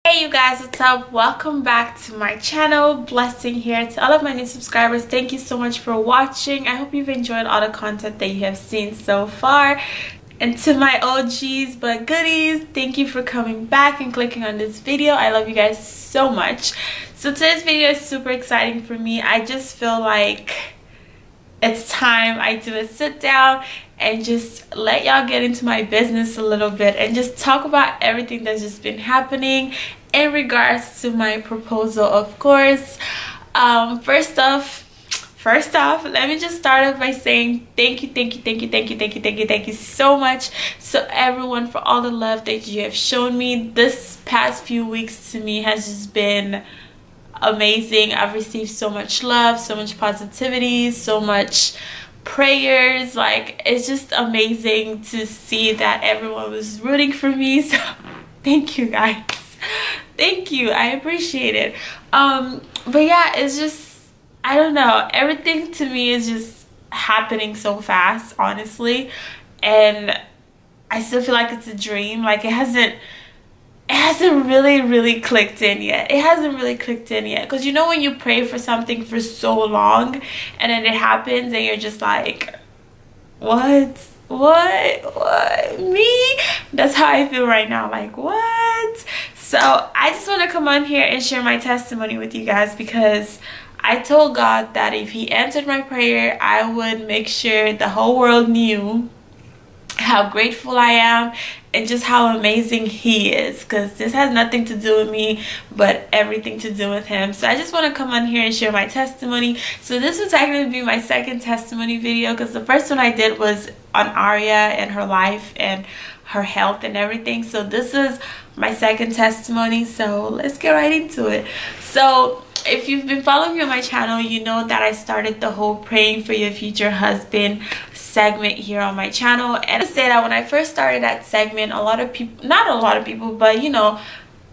Hey you guys, what's up? Welcome back to my channel. Blessing here to all of my new subscribers. Thank you so much for watching. I hope you've enjoyed all the content that you have seen so far. And to my OGs but goodies, thank you for coming back and clicking on this video. I love you guys so much. So today's video is super exciting for me. I just feel like it's time I do a sit down and just let y'all get into my business a little bit and just talk about everything that's just been happening in regards to my proposal, of course. First off, let me just start off by saying thank you so much to everyone for all the love that you have shown me. This past few weeks to me has just been amazing. I've received so much love, so much positivity, so much prayers. Like, it's just amazing to see that everyone was rooting for me. So thank you guys, thank you, I appreciate it. But yeah, it's just, I don't know, everything to me is just happening so fast, honestly, and I still feel like it's a dream. Like, it hasn't really clicked in yet. It hasn't really clicked in yet, because you know when you pray for something for so long and then it happens and you're just like, what me? That's how I feel right now. Like, what? So I just want to come on here and share my testimony with you guys, because I told God that if he answered my prayer, I would make sure the whole world knew how grateful I am and just how amazing he is, because this has nothing to do with me but everything to do with him. So I just want to come on here and share my testimony. So this was actually be my second testimony video, because the first one I did was on Aria and her life and her health and everything. So this is my second testimony, so let's get right into it. So if you've been following me on my channel, you know that I started the whole praying for your future husband segment here on my channel. And I say that when I first started that segment, a lot of people, not a lot of people, but you know,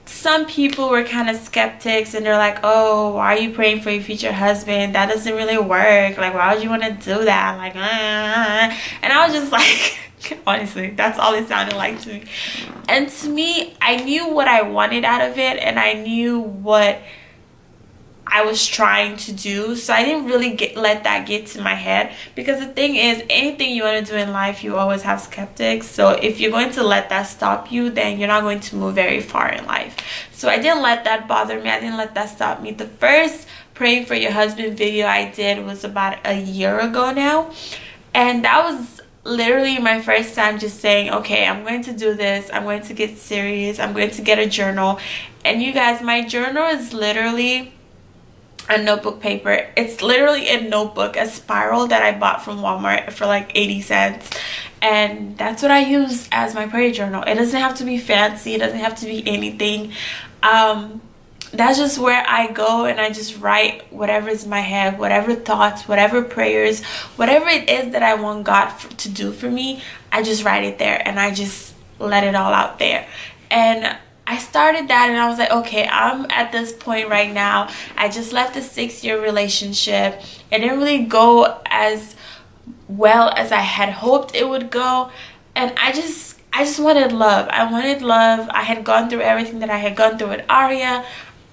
some people were kind of skeptics, and they're like, oh, why are you praying for your future husband? That doesn't really work. Like, why would you want to do that? Like, and I was just like, honestly, that's all it sounded like to me. And to me, I knew what I wanted out of it, and I knew what I was trying to do, so I didn't really let that get to my head, because the thing is, anything you want to do in life, you always have skeptics. So if you're going to let that stop you, then you're not going to move very far in life. So I didn't let that bother me. I didn't let that stop me. The first praying for your husband video I did was about a year ago now, and that was literally my first time just saying, okay, I'm going to do this, I'm going to get serious, I'm going to get a journal. And you guys, my journal is literally a notebook paper. It's literally a notebook, a spiral that I bought from Walmart for like 80 cents, and that's what I use as my prayer journal. It doesn't have to be fancy, it doesn't have to be anything. That's just where I go and I just write whatever's in my head, whatever thoughts, whatever prayers, whatever it is that I want God to do for me. I just write it there and I just let it all out there. And I started that, and I was like, okay, I'm at this point right now. I just left a 6-year relationship. It didn't really go as well as I had hoped it would go, and I just wanted love. I wanted love. I had gone through everything that I had gone through with Aria.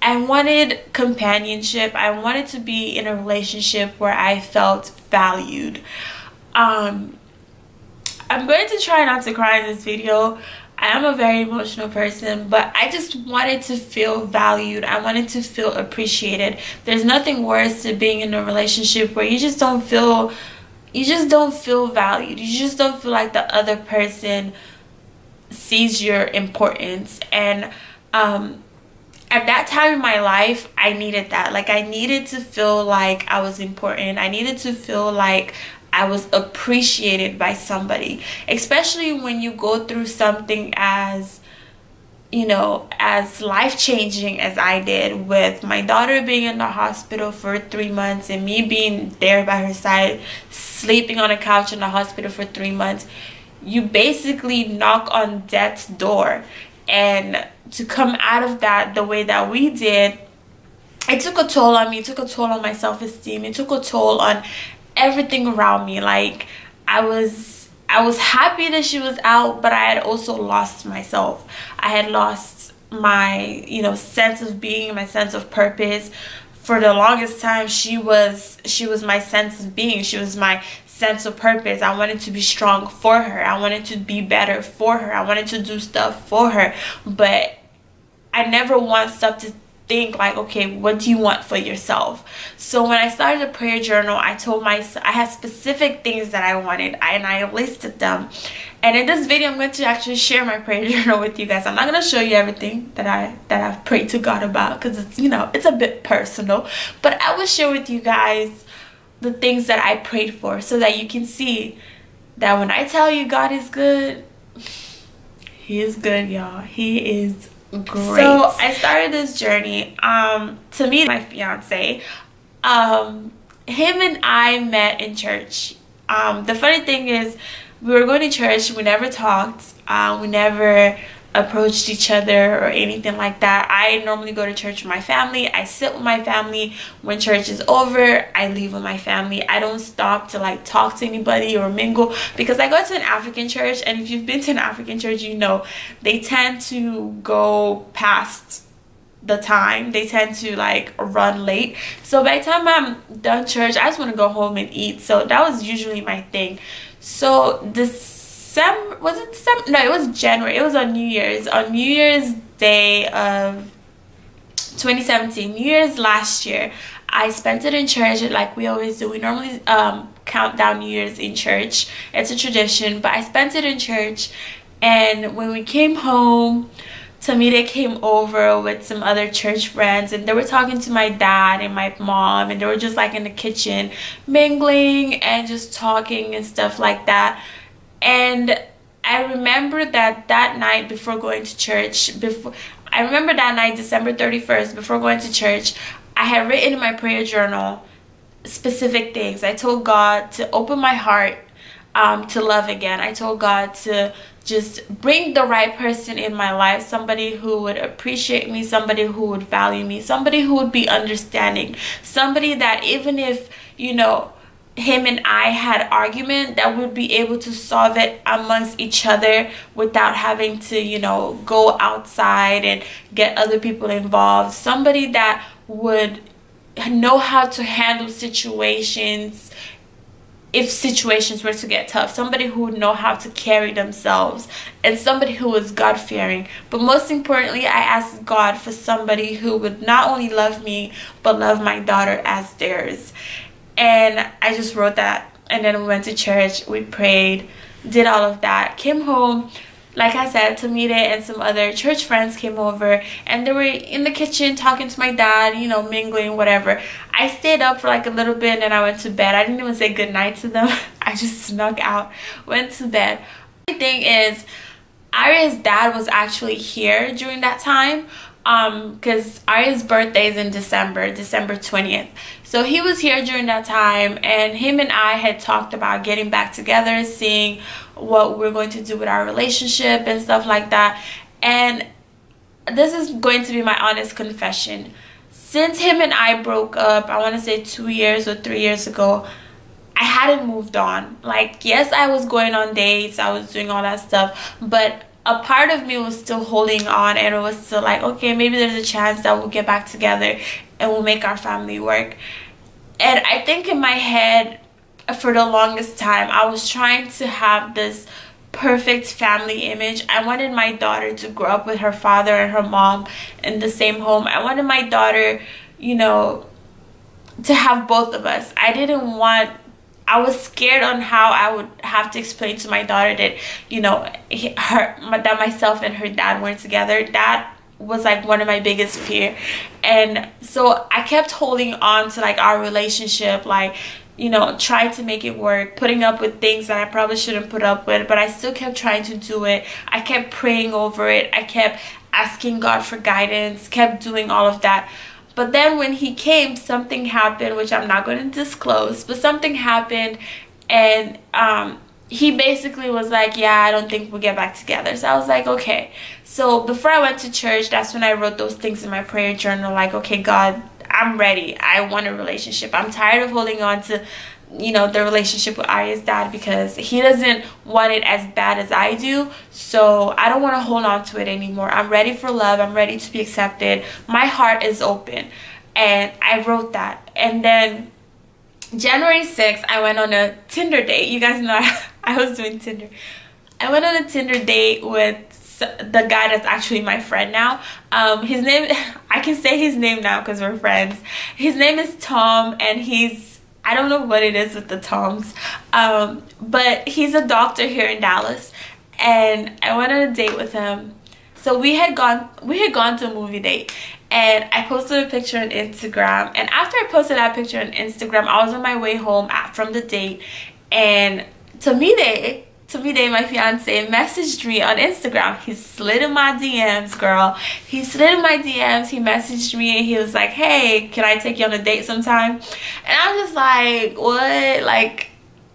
I wanted companionship. I wanted to be in a relationship where I felt valued. I'm going to try not to cry in this video. I am a very emotional person, but I just wanted to feel valued. I wanted to feel appreciated. There's nothing worse than being in a relationship where you just don't feel valued. You just don't feel like the other person sees your importance. And at that time in my life, I needed that. Like, I needed to feel like I was important. I needed to feel like I was appreciated by somebody, especially when you go through something as, you know, as life-changing as I did, with my daughter being in the hospital for 3 months and me being there by her side, sleeping on a couch in the hospital for 3 months. You basically knock on death's door, and to come out of that the way that we did, it took a toll on me. It took a toll on my self-esteem. It took a toll on everything around me. Like, I was happy that she was out, but I had also lost myself. I had lost my, you know, sense of being, my sense of purpose. For the longest time, she was my sense of being. She was my sense of purpose. I wanted to be strong for her. I wanted to be better for her. I wanted to do stuff for her. But I never want stuff to think like, okay, what do you want for yourself? So when I started a prayer journal, I told myself I had specific things that I wanted, and I listed them. And in this video, I'm going to actually share my prayer journal with you guys. I'm not going to show you everything that I've prayed to God about, because it's, you know, it's a bit personal. But I will share with you guys the things that I prayed for, so that you can see that when I tell you God is good, He is good, y'all. He is great. So I started this journey to meet my fiance. Him and I met in church. The funny thing is, we were going to church. We never talked. We never approached each other or anything like that. I normally go to church with my family. I sit with my family. When church is over, I leave with my family. I don't stop to like talk to anybody or mingle, because I go to an African church, and if you've been to an African church, you know they tend to go past the time. They tend to like run late. So by the time I'm done church, I just want to go home and eat. So that was usually my thing. So was it December? No, it was January. It was on New Year's Day of 2017, New Year's last year. I spent it in church like we always do. We normally count down New Year's in church. It's a tradition, but I spent it in church. And when we came home, Tamita came over with some other church friends, and they were talking to my dad and my mom, and they were just like in the kitchen mingling and just talking and stuff like that. And I remember that night before going to church, I remember that night, December 31st, before going to church, I had written in my prayer journal specific things. I told God to open my heart to love again. I told God to just bring the right person in my life, somebody who would appreciate me, somebody who would value me, somebody who would be understanding, somebody that even if, you know, him and I had argument, that would be able to solve it amongst each other without having to, you know, go outside and get other people involved. Somebody that would know how to handle situations if situations were to get tough. Somebody who would know how to carry themselves, and somebody who was God-fearing. But most importantly, I asked God for somebody who would not only love me but love my daughter as theirs. And I just wrote that, and then we went to church, we prayed, did all of that, came home. Like I said, Tamita and some other church friends came over, and they were in the kitchen talking to my dad, you know, mingling, whatever. I stayed up for like a little bit, and then I went to bed. I didn't even say goodnight to them. I just snuck out, went to bed. The thing is, Arya's dad was actually here during that time, because Arya's birthday is in December 20th. So he was here during that time, and him and I had talked about getting back together, seeing what we're going to do with our relationship and stuff like that. And this is going to be my honest confession. Since him and I broke up, I want to say 2 years or 3 years ago, I hadn't moved on. Like, yes, I was going on dates, I was doing all that stuff, but a part of me was still holding on, and it was still like, okay, maybe there's a chance that we'll get back together and we'll make our family work. And I think in my head, for the longest time, I was trying to have this perfect family image. I wanted my daughter to grow up with her father and her mom in the same home. I wanted my daughter, you know, to have both of us. I was scared on how I would have to explain to my daughter that, you know, that myself and her dad weren't together. That was like one of my biggest fear. And so I kept holding on to like our relationship, like, you know, trying to make it work, putting up with things that I probably shouldn't put up with, but I still kept trying to do it. I kept praying over it. I kept asking God for guidance, kept doing all of that. But then when he came, something happened, which I'm not going to disclose, but something happened, and he basically was like, yeah, I don't think we'll get back together. So I was like, okay. So before I went to church, that's when I wrote those things in my prayer journal, like, okay, God, I'm ready. I want a relationship. I'm tired of holding on to you know, the relationship with Arya's dad, because he doesn't want it as bad as I do. So I don't want to hold on to it anymore. I'm ready for love. I'm ready to be accepted. My heart is open. And I wrote that. And then January 6th, I went on a Tinder date. You guys know I was doing Tinder. I went on a Tinder date with the guy that's actually my friend now. His name, I can say his name now because we're friends. His name is Tom, and I don't know what it is with the Toms, but he's a doctor here in Dallas, and I went on a date with him. So we had gone to a movie date, and I posted a picture on Instagram. And after I posted that picture on Instagram, I was on my way home from the date, and Tomide, my fiance, messaged me on Instagram. He slid in my DMs, girl. He slid in my DMs. He messaged me, and he was like, hey, can I take you on a date sometime? And I'm just like, what? Like,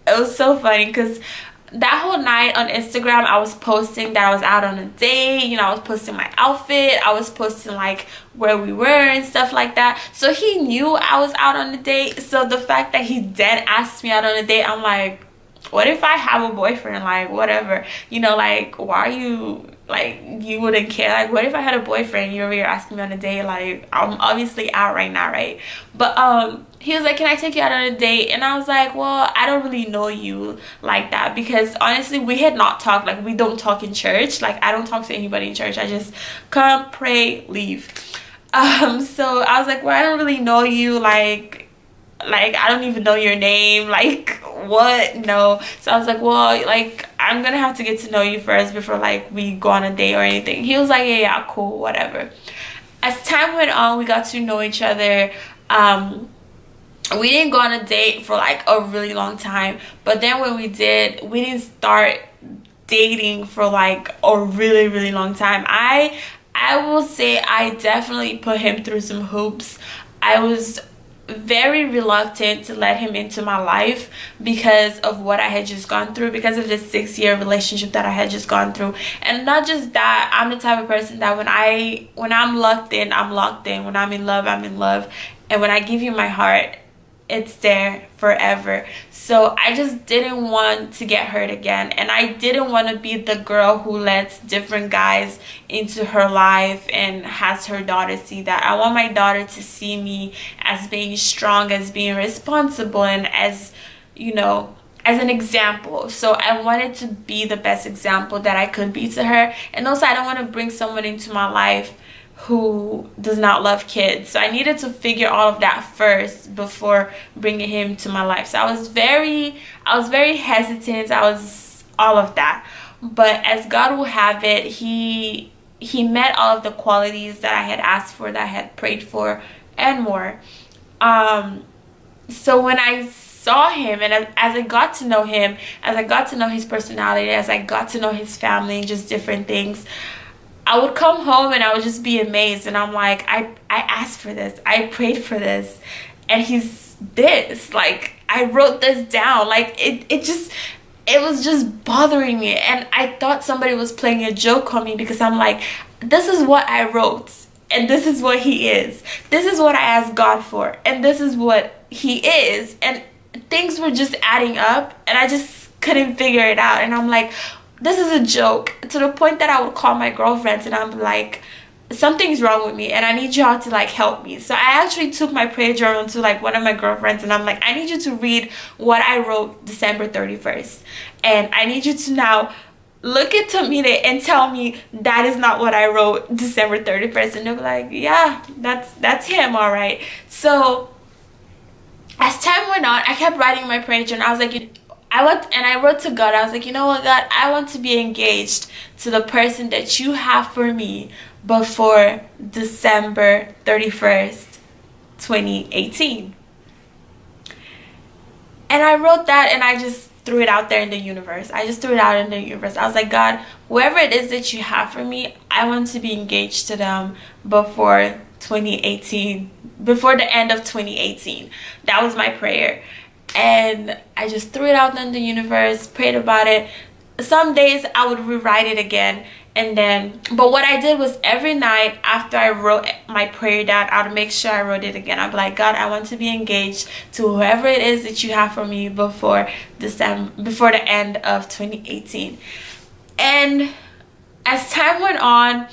it was so funny because that whole night on Instagram, I was posting that I was out on a date. You know, I was posting my outfit. I was posting like where we were and stuff like that. So he knew I was out on a date. So the fact that he then asked me out on a date, I'm like, what if I have a boyfriend? Like, whatever, you know, like, why are you, like, you wouldn't care? Like, what if I had a boyfriend, you're over here asking me on a date? Like, I'm obviously out right now, right? But he was like, can I take you out on a date? And I was like, well, I don't really know you like that, because honestly, we had not talked. Like, we don't talk in church. Like, I don't talk to anybody in church. I just come, pray, leave. So I was like, well, I don't really know you, like I don't even know your name, like, what? No. So I was like, well, like, I'm gonna have to get to know you first before, like, we go on a date or anything. He was like, yeah, cool, whatever. As time went on, we got to know each other. We didn't go on a date for like a really long time, but then when we did, we didn't start dating for like a really long time. I will say I definitely put him through some hoops. I was very reluctant to let him into my life because of what I had just gone through, because of the 6-year relationship that I had just gone through. And not just that, I'm the type of person that when I'm locked in, I'm locked in. When I'm in love, I'm in love. And when I give you my heart, it's there forever. So I just didn't want to get hurt again, and I didn't want to be the girl who lets different guys into her life and has her daughter see that. I want my daughter to see me as being strong, as being responsible, and as, you know, as an example. So I wanted to be the best example that I could be to her. And also, I don't want to bring someone into my life who does not love kids. So I needed to figure all of that first before bringing him to my life. So I was very hesitant. I was all of that. But as God will have it, he met all of the qualities that I had asked for, that I had prayed for, and more. So when I saw him, and as I got to know him, as I got to know his personality, as I got to know his family, just different things, I would come home and I would just be amazed, and I'm like, I asked for this, I prayed for this, and he's this. Like, I wrote this down. Like, it was just bothering me, and I thought somebody was playing a joke on me, because I'm like, this is what I wrote, and this is what he is. This is what I asked God for, and this is what he is. And things were just adding up, and I just couldn't figure it out. And I'm like, this is a joke, to the point that I would call my girlfriends and I'm like, something's wrong with me and I need y'all to like help me. So I actually took my prayer journal to like one of my girlfriends, and I'm like, I need you to read what I wrote December 31st, and I need you to now look at Tomide and tell me that is not what I wrote December 31st. And they'll be like, yeah, that's him, all right. So as time went on, I kept writing my prayer journal. I was like, I wrote to God. I was like, you know what, God, I want to be engaged to the person that you have for me before December 31st, 2018. And I wrote that, and I just threw it out there in the universe. I just threw it out in the universe. I was like, God, whoever it is that you have for me, I want to be engaged to them before 2018, before the end of 2018. That was my prayer. And I just threw it out in the universe, prayed about it. Some days I would rewrite it again, And then, but what I did was every night after I wrote my prayer down, I would make sure I wrote it again. I'd be like, God, I want to be engaged to whoever it is that you have for me before the end of 2018. And as time went on,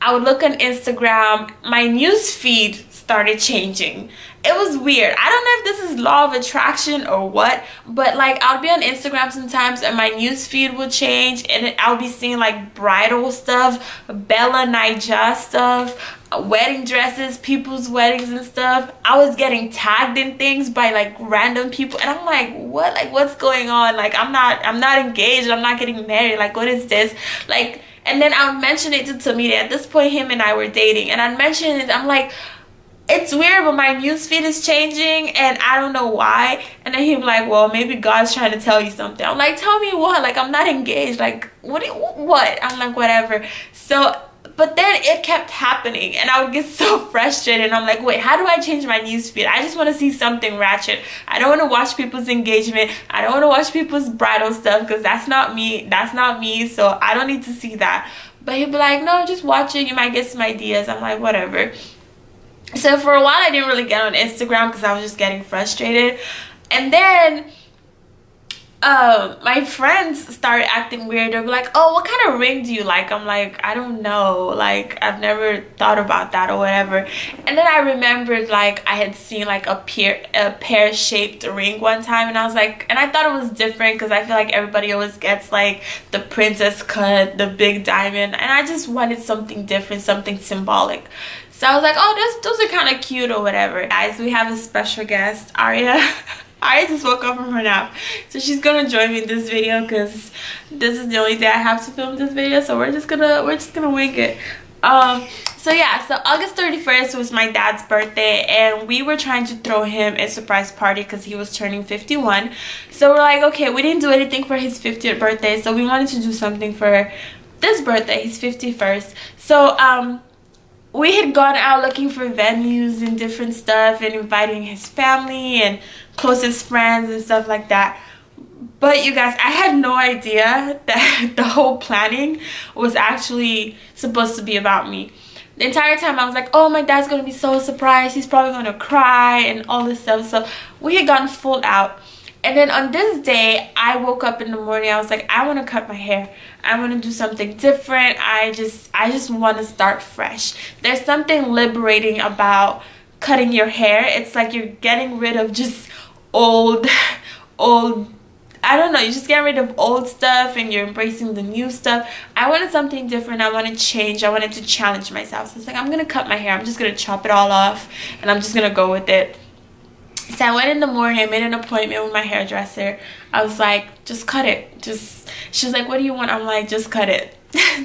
I would look on Instagram, my news feed started changing. It was weird. I don't know if this is law of attraction or what, but like I'll be on Instagram sometimes and my news feed will change, and I'll be seeing like bridal stuff, Bella Nija stuff, wedding dresses, people's weddings and stuff. I was getting tagged in things by like random people, and I'm like, what? Like, what's going on? Like, I'm not engaged, I'm not getting married. Like, what is this? Like, and then I would mention it to Tamita. At this point, him and I were dating, and I'd mention it. I'm like, it's weird, but my newsfeed is changing and I don't know why. And then he'd be like, well, maybe God's trying to tell you something. I'm like, tell me what? Like, I'm not engaged. Like, what? I'm like, whatever. So, but then it kept happening and I would get so frustrated. And I'm like, wait, how do I change my newsfeed? I just want to see something ratchet. I don't want to watch people's engagement. I don't want to watch people's bridal stuff because that's not me. That's not me. So I don't need to see that. But he'd be like, no, just watch it. You might get some ideas. I'm like, whatever. So for a while I didn't really get on Instagram because I was just getting frustrated. And then my friends started acting weird. They'll be like, oh, what kind of ring do you like? I'm like, I don't know. Like, I've never thought about that or whatever. And then I remembered like I had seen like a pear-shaped ring one time, and I was like, and I thought it was different because I feel like everybody always gets like the princess cut, the big diamond, and I just wanted something different, something symbolic. So I was like, oh, those are kind of cute or whatever. Guys, we have a special guest, Aria. Aria just woke up from her nap. So she's gonna join me in this video because this is the only day I have to film this video. So we're just gonna wing it. So yeah, so August 31st was my dad's birthday, and we were trying to throw him a surprise party because he was turning 51. So we're like, okay, we didn't do anything for his 50th birthday, so we wanted to do something for this birthday, his 51st. So we had gone out looking for venues and different stuff and inviting his family and closest friends and stuff like that. But you guys, I had no idea that the whole planning was actually supposed to be about me. The entire time I was like, oh, my dad's gonna be so surprised, he's probably gonna cry and all this stuff. So we had gone full out. And then on this day, I woke up in the morning. I was like, I want to cut my hair. I want to do something different. I just want to start fresh. There's something liberating about cutting your hair. It's like you're getting rid of just old, I don't know. You're just getting rid of old stuff and you're embracing the new stuff. I wanted something different. I wanted to change. I wanted to challenge myself. So it's like, I'm going to cut my hair. I'm just going to chop it all off and I'm just going to go with it. So I went in the morning, I made an appointment with my hairdresser. I was like, just cut it. She was like, what do you want? I'm like, just cut it.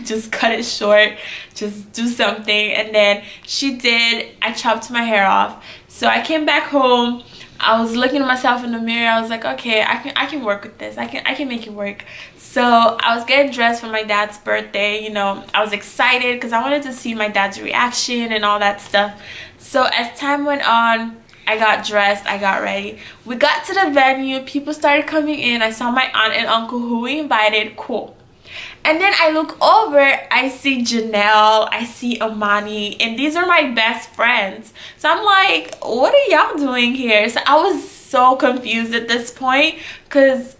Just cut it short. Just do something. And then she did. I chopped my hair off. So I came back home. I was looking at myself in the mirror. I was like, okay, I can work with this. I can make it work. So I was getting dressed for my dad's birthday. You know, I was excited because I wanted to see my dad's reaction and all that stuff. So as time went on, I got dressed, I got ready. We got to the venue, people started coming in. I saw my aunt and uncle who we invited, cool. And then I look over, I see Janelle, I see Amani, and these are my best friends. So I'm like, what are y'all doing here? So I was so confused at this point because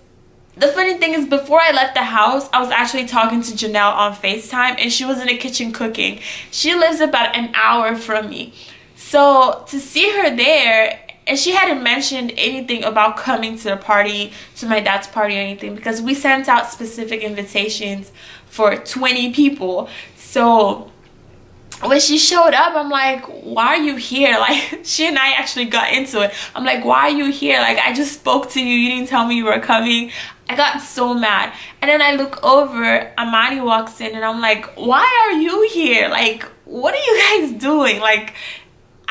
the funny thing is, before I left the house, I was actually talking to Janelle on FaceTime, and she was in the kitchen cooking. She lives about an hour from me. So to see her there, and she hadn't mentioned anything about coming to the party, to my dad's party or anything, because we sent out specific invitations for 20 people. So when she showed up, I'm like, why are you here? Like, she and I actually got into it. I'm like, why are you here? Like, I just spoke to you, you didn't tell me you were coming. I got so mad. And then I look over, Amani walks in, and I'm like, why are you here? Like, what are you guys doing? Like,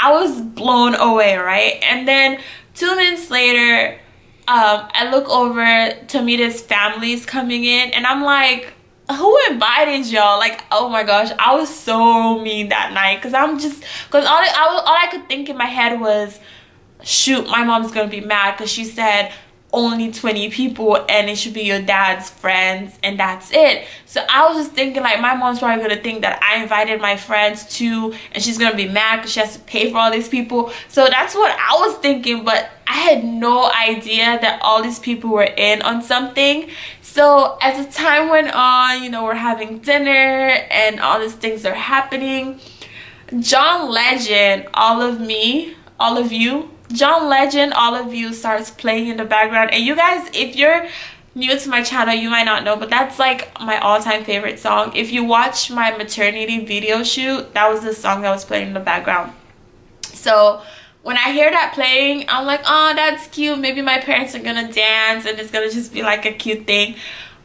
I was blown away, right? And then 2 minutes later, I look over, Tamita's family's coming in, and I'm like, who invited y'all? Like, oh my gosh, I was so mean that night because all I could think in my head was, shoot, my mom's gonna be mad because she said only 20 people and it should be your dad's friends and that's it. So I was just thinking like my mom's probably gonna think that I invited my friends too, and she's gonna be mad because she has to pay for all these people. So that's what I was thinking, but I had no idea that all these people were in on something. So as the time went on, you know, we're having dinner and all these things are happening. John Legend, John Legend, all of you starts playing in the background. And you guys, if you're new to my channel, you might not know, but that's like my all-time favorite song. If you watch my maternity video shoot, that was the song that was playing in the background. So when I hear that playing, I'm like, oh, that's cute. Maybe my parents are gonna dance and it's gonna just be like a cute thing.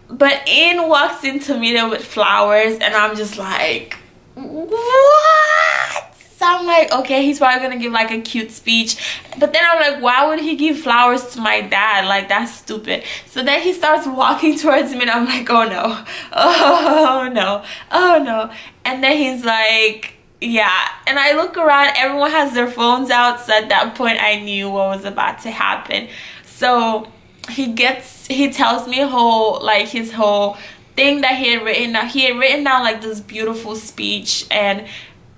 But in walks into me there with flowers, and I'm just like, what? So I'm like, okay, he's probably gonna give like a cute speech. But then I'm like, why would he give flowers to my dad? Like, that's stupid. So then he starts walking towards me and I'm like, oh no, oh no, oh no. And then he's like, yeah. And I look around, everyone has their phones out. So at that point I knew what was about to happen. So he tells me his whole thing that he had written down. He had written down like this beautiful speech, and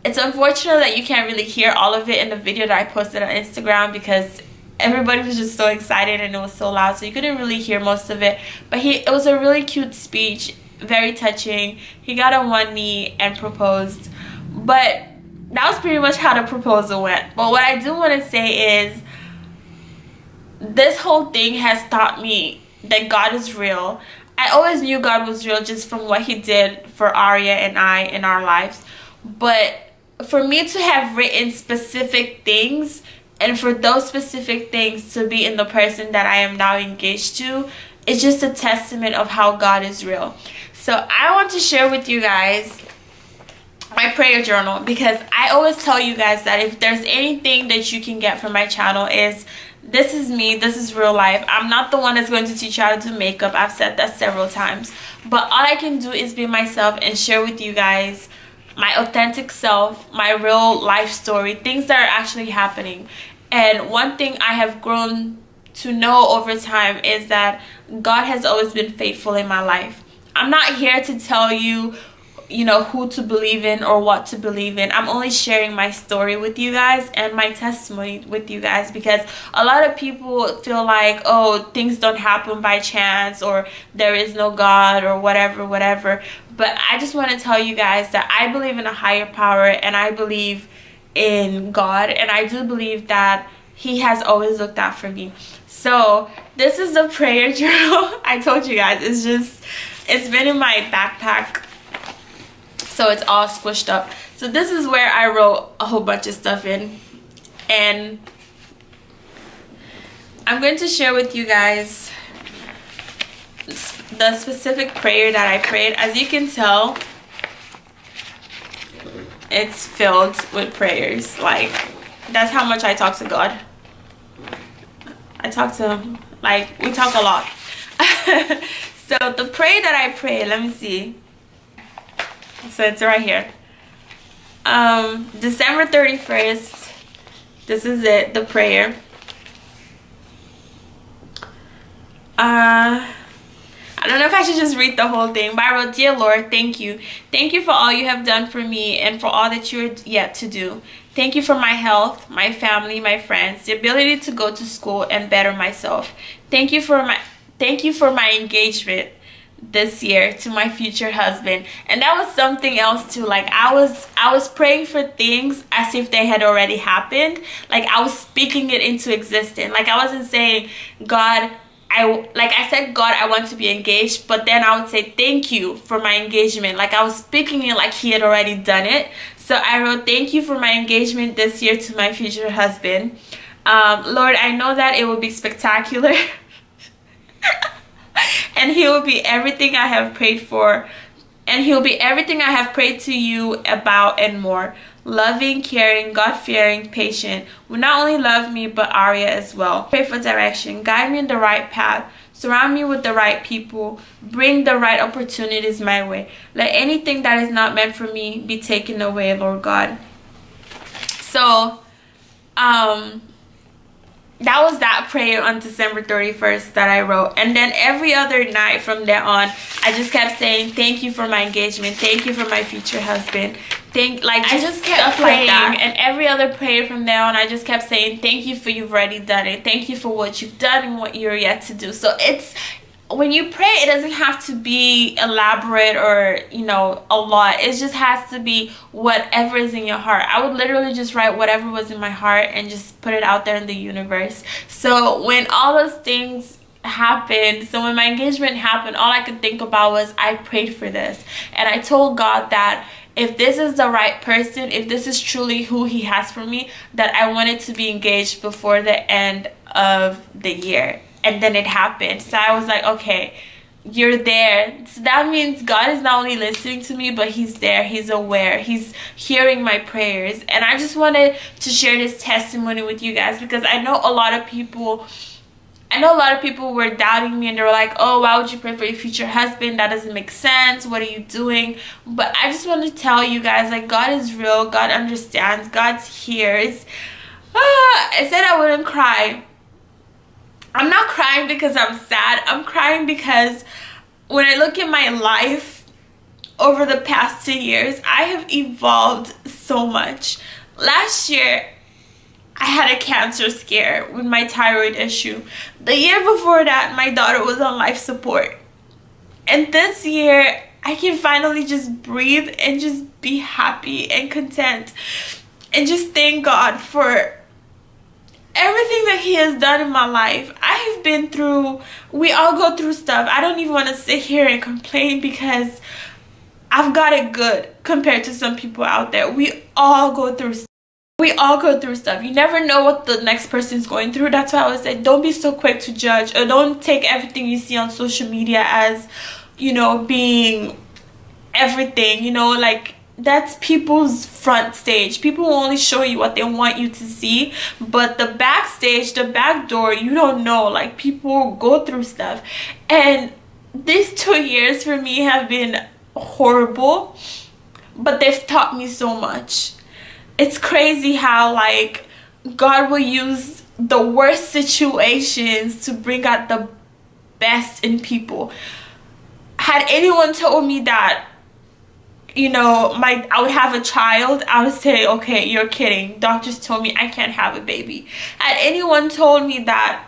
it's unfortunate that you can't really hear all of it in the video that I posted on Instagram because everybody was just so excited and it was so loud, so you couldn't really hear most of it. But it was a really cute speech, very touching. He got on one knee and proposed. But that was pretty much how the proposal went. But what I do want to say is this whole thing has taught me that God is real. I always knew God was real just from what he did for Aria and I in our lives. But for me to have written specific things and for those specific things to be in the person that I am now engaged to, it's just a testament of how God is real. So I want to share with you guys my prayer journal, because I always tell you guys that if there's anything that you can get from my channel is this is me, this is real life. I'm not the one that's going to teach you how to do makeup. I've said that several times. But all I can do is be myself and share with you guys my authentic self, my real life story, things that are actually happening. And one thing I have grown to know over time is that God has always been faithful in my life. I'm not here to tell you, who to believe in or what to believe in. I'm only sharing my story with you guys and my testimony with you guys, because a lot of people feel like, oh, things don't happen by chance, or there is no God, or whatever. But I just want to tell you guys that I believe in a higher power, and I believe in God, and I do believe that he has always looked out for me. So this is the prayer journal. I told you guys, it's been in my backpack, so it's all squished up. So this is where I wrote a whole bunch of stuff in, and I'm going to share with you guys the specific prayer that I prayed. As you can tell, it's filled with prayers. Like, that's how much I talk to God. I talk to him, like, we talk a lot. So the prayer that I prayed, let me see. So it's right here. December 31st. This is it, the prayer. I don't know if I should just read the whole thing, but I wrote, Dear Lord, thank you. Thank you for all you have done for me and for all that you are yet to do. Thank you for my health, my family, my friends, the ability to go to school and better myself. Thank you for my engagement this year to my future husband. And that was something else too. Like, I was praying for things as if they had already happened. Like, I was speaking it into existence. Like, I wasn't saying, God, I said, God, I want to be engaged, but then I would say thank you for my engagement. Like, I was speaking it like he had already done it. So I wrote, thank you for my engagement this year to my future husband. Lord, I know that it will be spectacular. And he will be everything I have prayed for. And he'll be everything I have prayed to you about and more. Loving, caring, God-fearing, patient. Will not only love me, but Aria as well. Pray for direction. Guide me in the right path. Surround me with the right people. Bring the right opportunities my way. Let anything that is not meant for me be taken away, Lord God. So, that was that prayer on December 31st that I wrote. And then every other night from there on, I just kept saying, thank you for my engagement, thank you for my future husband, I just kept praying. Like that. And every other prayer from there on, I just kept saying, thank you for you've already done it, thank you for what you've done and what you're yet to do. So it's, when you pray, it doesn't have to be elaborate or, you know, a lot. It just has to be whatever is in your heart. I would literally just write whatever was in my heart and just put it out there in the universe. So when all those things happened, so when my engagement happened, all I could think about was I prayed for this. And I told God that if this is the right person, if this is truly who he has for me, that I wanted to be engaged before the end of the year. And then it happened. So I was like, okay, you're there. So that means God is not only listening to me, but he's there, he's aware, he's hearing my prayers. And I just wanted to share this testimony with you guys, because I know a lot of people were doubting me, and they were like, oh, why would you pray for your future husband? That doesn't make sense. What are you doing? But I just want to tell you guys, like, God is real, God understands, God hears. I said I wouldn't cry. I'm not crying because I'm sad. I'm crying because when I look at my life over the past 2 years, I have evolved so much. Last year, I had a cancer scare with my thyroid issue. The year before that, my daughter was on life support. And this year, I can finally just breathe and just be happy and content. And just thank God for everything that he has done in my life. I have been through, we all go through stuff. I don't even want to sit here and complain because I've got it good compared to some people out there. We all go through stuff. We all go through stuff. You never know what the next person's going through. That's why I always say, don't be so quick to judge, or don't take everything you see on social media as, you know, being everything, you know, like, that's people's front stage. People will only show you what they want you to see, but the backstage, the back door, you don't know. Like, people go through stuff. And these 2 years for me have been horrible, but they've taught me so much. It's crazy how, like, God will use the worst situations to bring out the best in people. Had anyone told me that, you know, I would have a child, I would say, okay, you're kidding. Doctors told me I can't have a baby. Had anyone told me that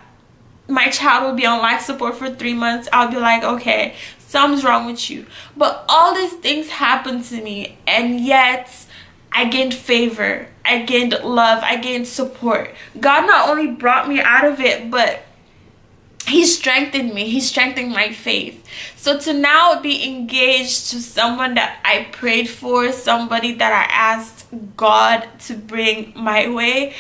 my child would be on life support for 3 months, I would be like, okay, something's wrong with you. But all these things happened to me, and yet I gained favor, I gained love, I gained support. God not only brought me out of it, but he strengthened me. He strengthened my faith. So to now be engaged to someone that I prayed for, somebody that I asked God to bring my way,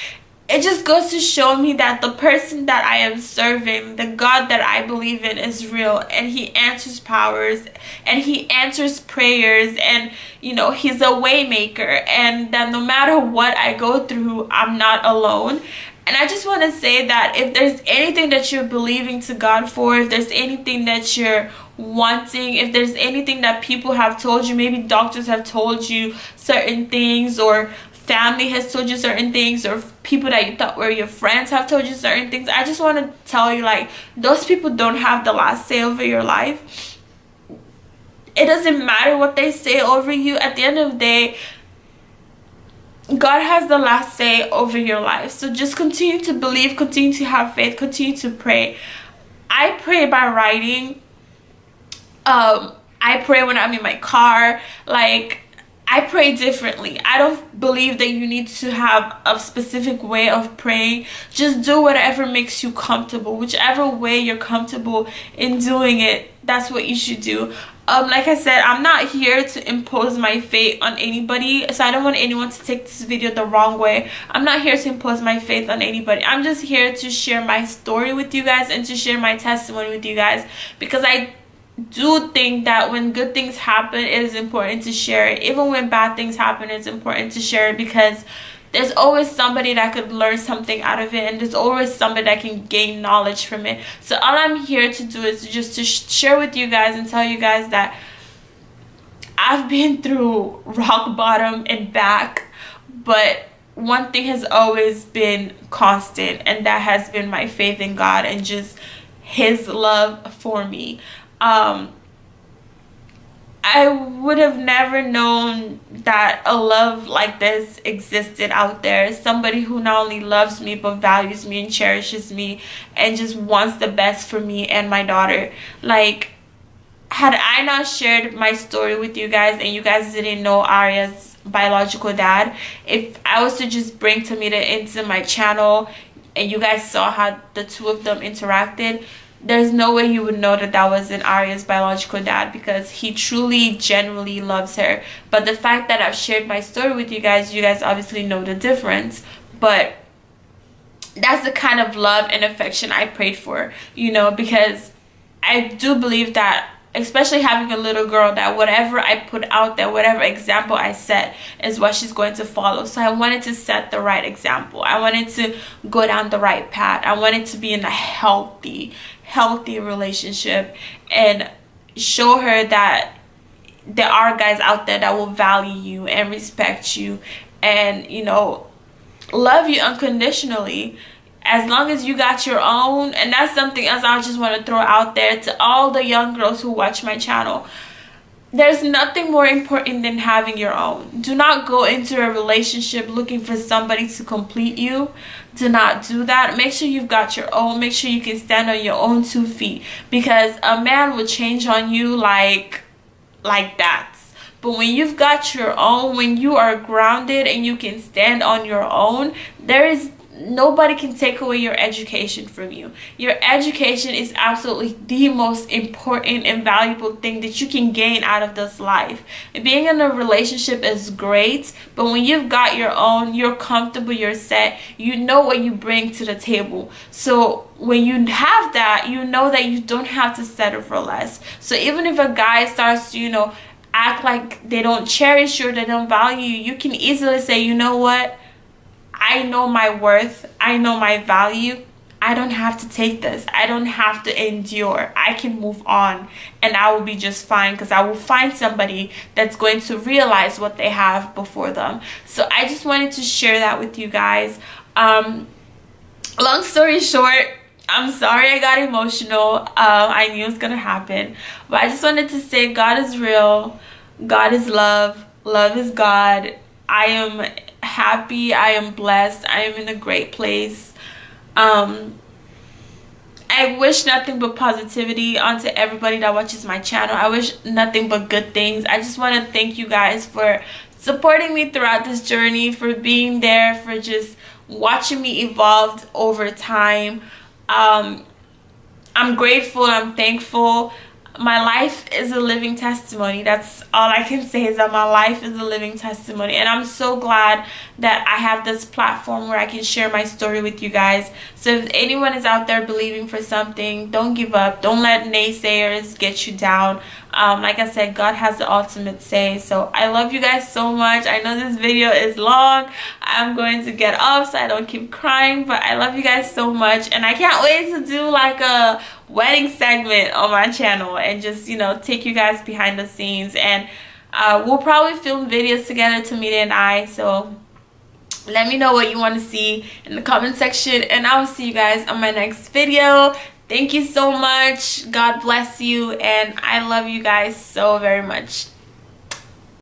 it just goes to show me that the person that I am serving, the God that I believe in, is real, and he answers powers, and he answers prayers, and, you know, he's a way maker, and that no matter what I go through, I'm not alone. And I just want to say that if there's anything that you're believing to God for, if there's anything that you're wanting, if there's anything that people have told you, maybe doctors have told you certain things, or family has told you certain things, or people that you thought were your friends have told you certain things, I just want to tell you, like, those people don't have the last say over your life. It doesn't matter what they say over you. At the end of the day, God has the last say over your life. So just continue to believe, continue to have faith, continue to pray. I pray by writing. I pray when I'm in my car. Like, I pray differently. I don't believe that you need to have a specific way of praying. Just do whatever makes you comfortable. Whichever way you're comfortable in doing it, that's what you should do. Like I said, I'm not here to impose my faith on anybody, so I don't want anyone to take this video the wrong way. I'm not here to impose my faith on anybody. I'm just here to share my story with you guys and to share my testimony with you guys, because I do think that when good things happen, it is important to share it. Even when bad things happen, it's important to share it, because there's always somebody that could learn something out of it, and there's always somebody that can gain knowledge from it. So all I'm here to do is just to share with you guys and tell you guys that I've been through rock bottom and back, but one thing has always been constant, and that has been my faith in God and just his love for me. I would have never known that a love like this existed out there. Somebody who not only loves me but values me and cherishes me and just wants the best for me and my daughter. Like, had I not shared my story with you guys and you guys didn't know Arya's biological dad, if I was to just bring Tamita into my channel and you guys saw how the two of them interacted, there's no way you would know that that wasn't Arya's biological dad, because he truly, genuinely loves her. But the fact that I've shared my story with you guys obviously know the difference. But that's the kind of love and affection I prayed for, you know, because I do believe that, especially having a little girl, that whatever I put out there, whatever example I set is what she's going to follow. So I wanted to set the right example. I wanted to go down the right path. I wanted to be in a healthy relationship and show her that there are guys out there that will value you and respect you and, you know, love you unconditionally, as long as you got your own. And that's something else I just want to throw out there to all the young girls who watch my channel. There's nothing more important than having your own. Do not go into a relationship looking for somebody to complete you. Do not do that. Make sure you've got your own. Make sure you can stand on your own 2 feet, because a man will change on you like that. But when you've got your own, when you are grounded and you can stand on your own, nobody can take away your education from you. Your education is absolutely the most important and valuable thing that you can gain out of this life. Being in a relationship is great, but when you've got your own, you're comfortable, you're set, you know what you bring to the table. So when you have that, you know that you don't have to settle for less. So even if a guy starts to, you know, act like they don't cherish you or they don't value you, you can easily say, you know what? I know my worth. I know my value. I don't have to take this. I don't have to endure. I can move on and I will be just fine, because I will find somebody that's going to realize what they have before them. So I just wanted to share that with you guys. Long story short, I'm sorry I got emotional. I knew it was going to happen. But I just wanted to say God is real. God is love. Love is God. I am happy. I am blessed. I am in a great place. I wish nothing but positivity onto everybody that watches my channel. I wish nothing but good things. I just want to thank you guys for supporting me throughout this journey, for being there, for just watching me evolve over time. I'm grateful. I'm thankful. My life is a living testimony. That's all I can say, is that my life is a living testimony. And I'm so glad that I have this platform where I can share my story with you guys. So if anyone is out there believing for something, don't give up. Don't let naysayers get you down. Like I said, God has the ultimate say. So I love you guys so much. I know this video is long. I'm going to get off so I don't keep crying, but I love you guys so much, and I can't wait to do like a wedding segment on my channel and just, you know, take you guys behind the scenes. And we'll probably film videos together, Tamita and I. So let me know what you want to see in the comment section, and I will see you guys on my next video. Thank you so much. God bless you, and I love you guys so very much.